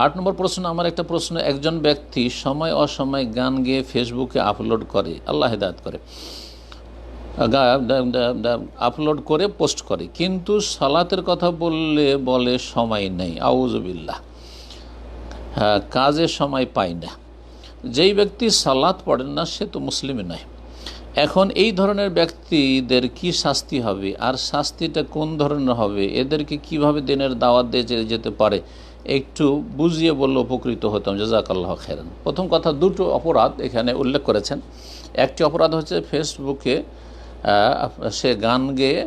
8 নম্বর প্রশ্ন, আমার একটা প্রশ্ন, একজন ব্যক্তি সময় অসময় গান গেয়ে ফেসবুকে আপলোড করে, আল্লাহ হেদায়েত করে, আপলোড করে পোস্ট করে, কিন্তু সালাতের কথা বলে সময় নেই, আউযুবিল্লাহ, হ্যাঁ, কাজের সময় পায় না। যেই ব্যক্তি সালাত পড়েন না সে তো মুসলিমই নয়। এখন এই ধরনের ব্যক্তিদের কি শাস্তি হবে, আর শাস্তিটা কোন ধরনের হবে, এদেরকে কিভাবে দিনের দাওয়াত দিয়ে যেতে পারে, একটু বুঝিয়ে বললে উপকৃত হতাম, জাযাকাল্লাহু খাইরান। প্রথম কথা, দুটো অপরাধ এখানে উল্লেখ করেছেন। একটি অপরাধ হচ্ছে ফেসবুকে সে গান গেয়ে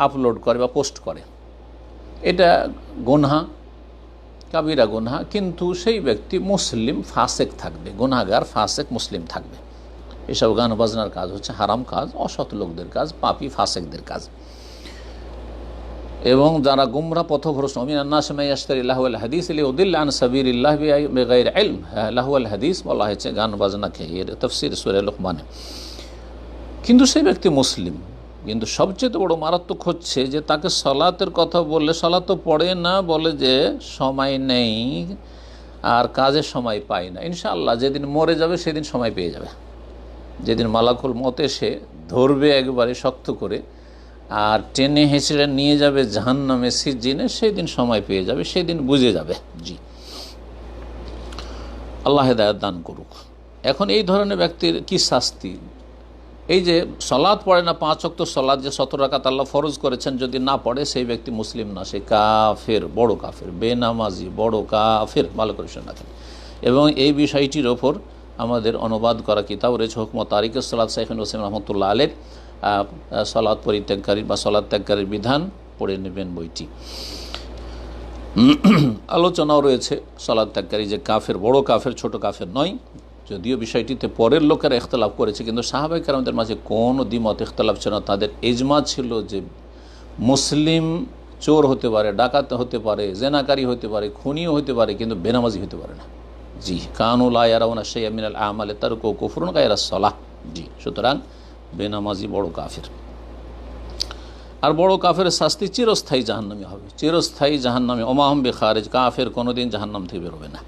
আপলোড করে বা পোস্ট করে, এটা গুনহা, কাবিরা গুনহা, কিন্তু সেই ব্যক্তি মুসলিম ফাসেক থাকবে, গুনাহগার ফাসেক মুসলিম থাকবে। এসব গান বাজনার কাজ হচ্ছে হারাম কাজ, অসৎ লোকদের কাজ, পাপী ফাসেকদের কাজ। এবং যারা গুমরা পথভ্রষ্ট, মিনান নাসি মান ইয়াশতারি লাহওয়াল হাদিস লিইউদিল্লা আন সাবিলিল্লাহ বিগাইরি ইলম, লাহওয়াল হাদিস বলা হয়েছে গান বাজনাকে, এর তাফসীর সূরা লুকমানে। কিন্তু সেই ব্যক্তি মুসলিম, কিন্তু সবচেয়ে বড় মারাত্মক হচ্ছে যে তাকে সালাতের কথা বললে, সালাত তো পড়ে না, বলে যে সময় নেই আর কাজের সময় পায় না। ইনশাআল্লাহ যেদিন মরে যাবে সেদিন সময় পেয়ে যাবে, যেদিন মালাকুল মত এসে ধরবে একবারে শক্ত করে আর টেনে হেঁচড়ে নিয়ে যাবে জাহান্নামে সিজ্জিনে, সেই দিন সময় পেয়ে যাবে, সেই দিন বুঝে যাবে। জি, আল্লাহ হেদায়েত দান করুক। এখন এই ধরনের ব্যক্তির কি শাস্তি? এই যে সালাত পড়ে না, 5 ওয়াক্ত সালাত যে 17 রাকাত আল্লাহ ফরজ করেছেন, যদি না পড়ে সেই ব্যক্তি মুসলিম না, সে কাফের, বড় কাফের, বেনামাজি, বড় কাফের, ভালো করে শুনে রাখেন। এবং এই বিষয়টির ওপর আমাদের অনুবাদ করা কিতাব রয়েছে হুকমত তারিকুস সালাত, শাইখুল হোসেন রহমতুল্লাহ আলাইহির সালাত পরিত্যাগকারী বা সালাত ত্যাগকারীর বিধান, পড়ে নেবেন বইটি। আলোচনাও রয়েছে সালাত ত্যাগকারী যে কাফের, বড় কাফের, ছোট কাফের নয়। যদিও বিষয়টিতে পরের লোকেরা ইখতলাফ করেছে, কিন্তু সাহাবায়ে কেরামদের মাঝে কোনো দ্বিমত ইখতলাফ ছিল না। তাদের ইজমা ছিল যে মুসলিম চোর হতে পারে, ডাকাত হতে পারে, জেনাকারী হতে পারে, খুনিও হতে পারে, কিন্তু বেনামাজি হতে পারে না। জি, কানু লা ইয়ারাউনা শাইআম মিনাল আমালি তারকুহু কুফরুন গায়রা সালাহ। জি, সুতরাং বেনামাজি বড় কাফের। আর বড় কাফের শাস্তি চিরস্থায়ী জাহান্নামী হবে, চিরস্থায়ী জাহান্নামী। ওমাহুম বিখারিজ, কাফের কোনোদিন জাহান্নাম থেকে বেরোবে না।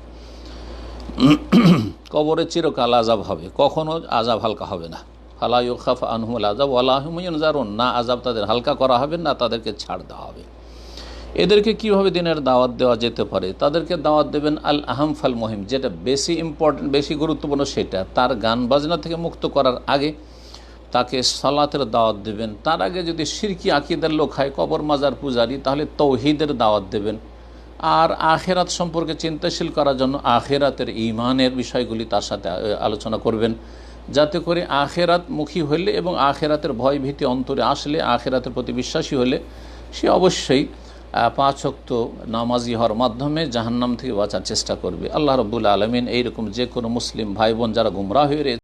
কবরে চিরকাল আযাব হবে, কখনো আযাব হালকা হবে না। ফালা ইউখাফ আনহুমুল আযাব ওয়ালা হুম ইউনজারুন, না আযাব তাদের হালকা করা হবে, না তাদেরকে ছাড় দেওয়া হবে। এদেরকে কিভাবে দিনের দাওয়াত দেওয়া যেতে পারে? তাদেরকে দাওয়াত দেবেন আল আহাম ফাল মুহিম, যেটা বেশি ইম্পর্টেন্ট, বেশি গুরুত্বপূর্ণ, সেটা তার গান বাজনা থেকে মুক্ত করার আগে তাকে সালাতের দাওয়াত দেবেন। তার আগে যদি শিরকি আকীদার লোক হয়, কবর মাজার পূজারি, তাহলে তৌহিদের দাওয়াত দেবেন। আর আখেরাত সম্পর্কে চিন্তাশীল করার জন্য আখেরাতের ঈমানের বিষয়গুলি তার সাথে আলোচনা করবেন, যাতে করে আখেরাত মুখী হইলে এবং আখেরাতের ভয় ভীতি অন্তরে আসলে, আখেরাতের প্রতি বিশ্বাসী হলে সে অবশ্যই 5 ওয়াক্ত নামাজি হওয়ার মাধ্যমে জাহান্নাম থেকে বাঁচার চেষ্টা করবে। আল্লাহ রাব্বুল আলামিন এইরকম যে কোনো মুসলিম ভাই বোন যারা গুমরাহ হয়ে